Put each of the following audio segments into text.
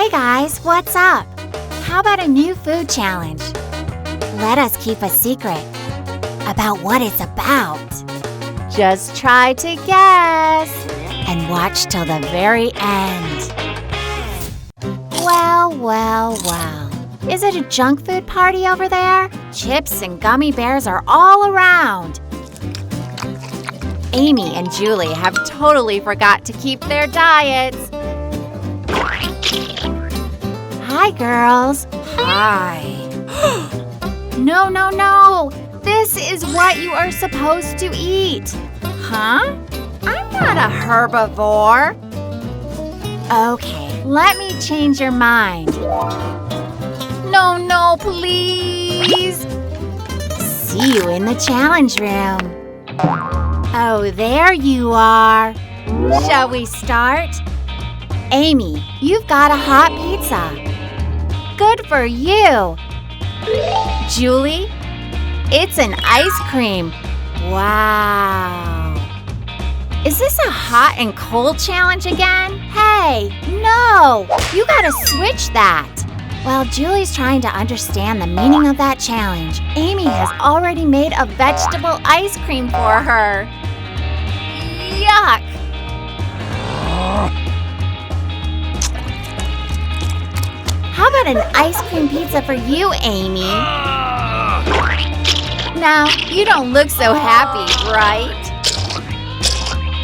Hey guys, what's up? How about a new food challenge? Let us keep a secret about what it's about. Just try to guess and watch till the very end. Well. Is it a junk food party over there? Chips and gummy bears are all around. Amy and Julie have totally forgot to keep their diets. Hi, girls. Hi. No. This is what you are supposed to eat. Huh? I'm not a herbivore. Okay, let me change your mind. No, please. See you in the challenge room. Oh, there you are. Shall we start? Amy, you've got a hot pizza. Good for you. Julie, it's an ice cream. Wow. Is this a hot and cold challenge again? Hey, no, you gotta switch that. While Julie's trying to understand the meaning of that challenge, Amy has already made a vegetable ice cream for her. Yuck! How about an ice cream pizza for you, Amy? Now, you don't look so happy, right?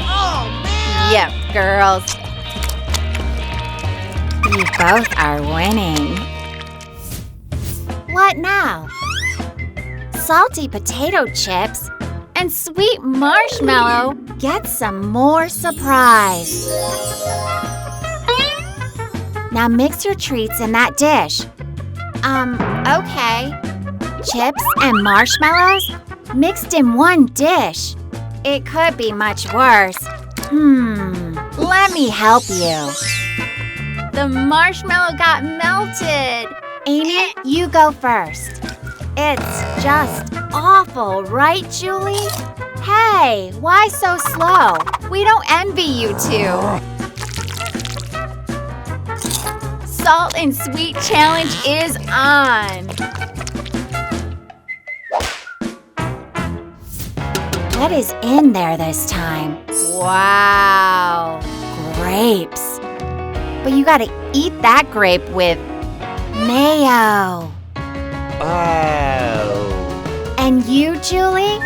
Oh, man! Yep, girls. You both are winning. What now? Salty potato chips and sweet marshmallow get some more surprise. Now mix your treats in that dish. Okay. Chips and marshmallows mixed in one dish. It could be much worse. Let me help you. The marshmallow got melted. Amy, you go first. It's just awful, right, Julie? Hey, why so slow? We don't envy you two. Salt and sweet challenge is on. What is in there this time? Wow, grapes. But you gotta eat that grape with mayo. Oh. And you, Julie?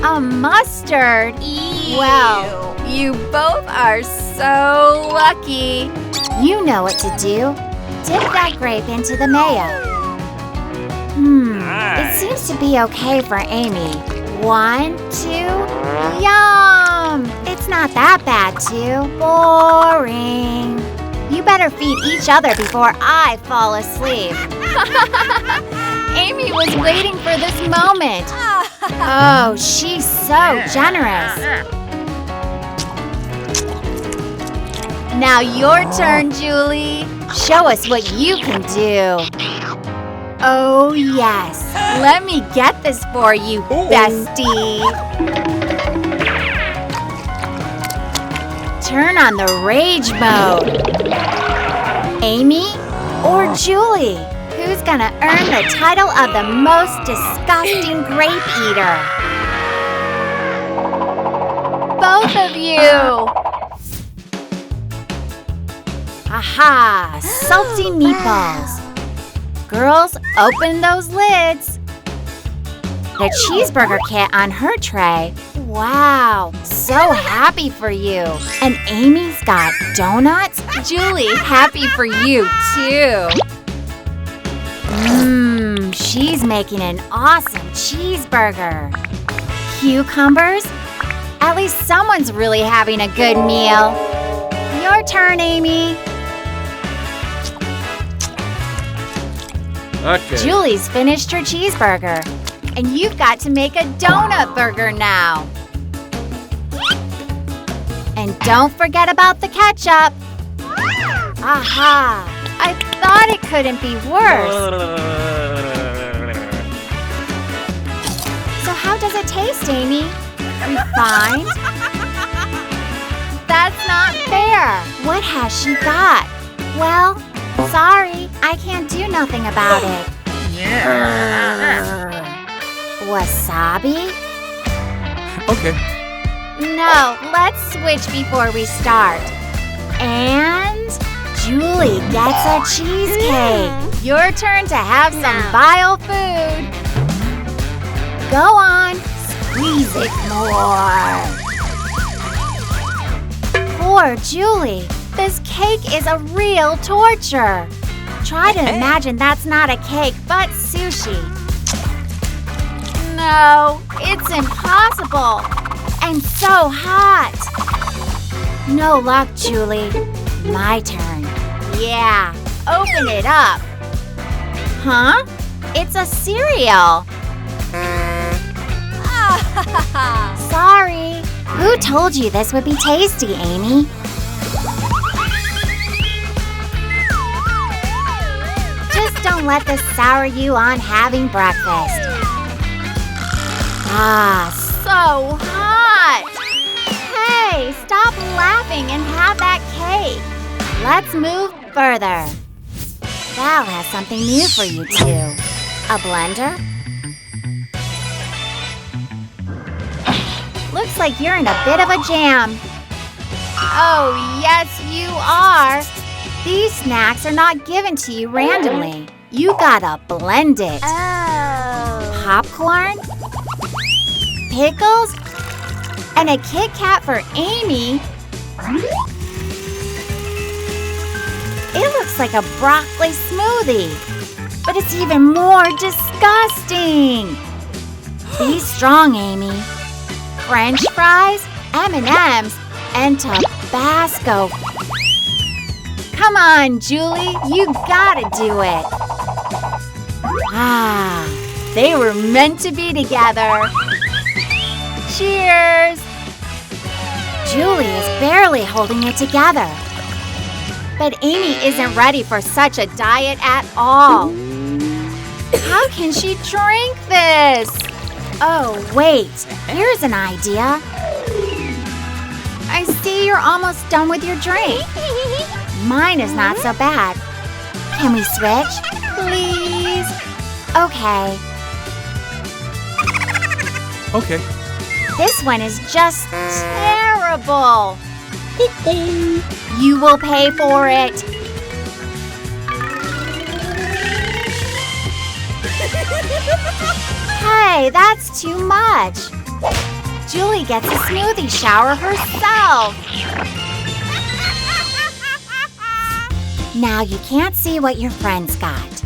A mustard. Ew. Well, you both are so lucky. You know what to do. Dip that grape into the mayo. It seems to be okay for Amy. 1, 2, yum! It's not that bad, too. Boring. You better feed each other before I fall asleep. Amy was waiting for this moment. Oh, she's so generous. Now your turn, Julie. Show us what you can do. Oh, yes. Let me get this for you, bestie. Turn on the rage mode. Amy or Julie? Who's gonna earn the title of the most disgusting grape eater? Both of you! Aha! Salty meatballs. Girls, open those lids. The cheeseburger kit on her tray. Wow, so happy for you. And Amy's got donuts. Julie, happy for you too. She's making an awesome cheeseburger. Cucumbers? At least someone's really having a good meal. Your turn, Amy. Okay. Julie's finished her cheeseburger. And you've got to make a donut burger now. And don't forget about the ketchup. Aha! I thought it couldn't be worse. So how does it taste, Amy? Refined? That's not fair. What has she got? Well, Sorry, I can't do nothing about it. Wasabi? Okay. No, let's switch before we start. And Julie gets a cheesecake. Your turn to have some vile food. Go on, squeeze it more. Poor Julie, this cake is a real torture. Try to imagine that's not a cake, but sushi. No, it's impossible. And so hot. No luck, Julie. My turn. Yeah, open it up. Huh? It's a cereal. Sorry. Who told you this would be tasty, Amy? Just don't let this sour you on having breakfast. Ah, so hot. Hey, stop laughing and have that cake. Let's move further. Val has something new for you too. A blender? Looks like you're in a bit of a jam. Oh, yes, you are. These snacks are not given to you randomly. You gotta blend it. Popcorn? Pickles? And a Kit Kat for Amy? It looks like a broccoli smoothie, but it's even more disgusting. Be strong, Amy. French fries, M&Ms, and Tabasco. Come on, Julie, you gotta do it. Ah, they were meant to be together. Cheers! Julie is barely holding it together. But Amy isn't ready for such a diet at all. How can she drink this? Oh, wait, here's an idea. I see you're almost done with your drink. Mine is not so bad. Can we switch? Please? Okay. Okay. This one is just terrible. You will pay for it. Hey, that's too much. Julie gets a smoothie shower herself. Now you can't see what your friends got.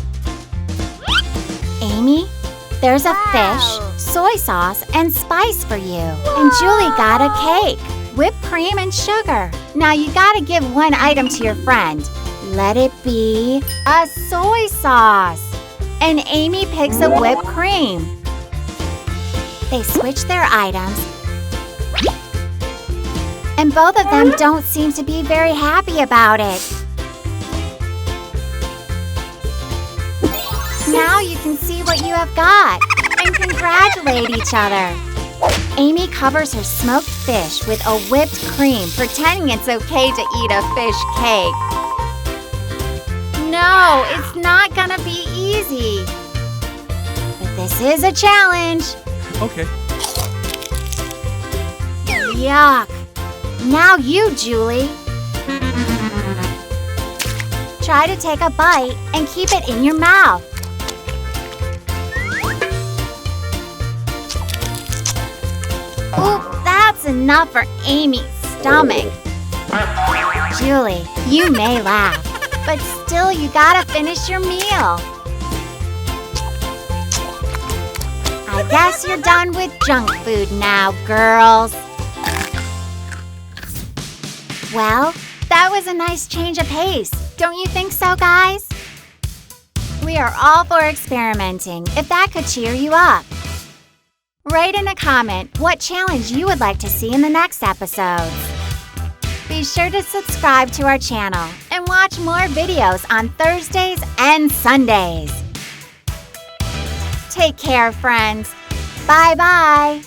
Amy, there's a fish, soy sauce, and spice for you. And Julie got a cake, whipped cream and sugar. Now you gotta give one item to your friend. Let it be a soy sauce. And Amy picks a whipped cream. They switch their items. And both of them don't seem to be very happy about it. Now you can see what you have got and congratulate each other. Amy covers her smoked fish with a whipped cream, pretending it's okay to eat a fish cake. No, it's not gonna be easy. But this is a challenge. Okay. Yuck. Now you, Julie. Try to take a bite and keep it in your mouth. Oop, that's enough for Amy's stomach. Julie, you may laugh, but still you gotta finish your meal. I guess you're done with junk food now, girls. Well, that was a nice change of pace. Don't you think so, guys? We are all for experimenting, if that could cheer you up. Write in a comment what challenge you would like to see in the next episodes. Be sure to subscribe to our channel and watch more videos on Thursdays and Sundays. Take care, friends. Bye-bye.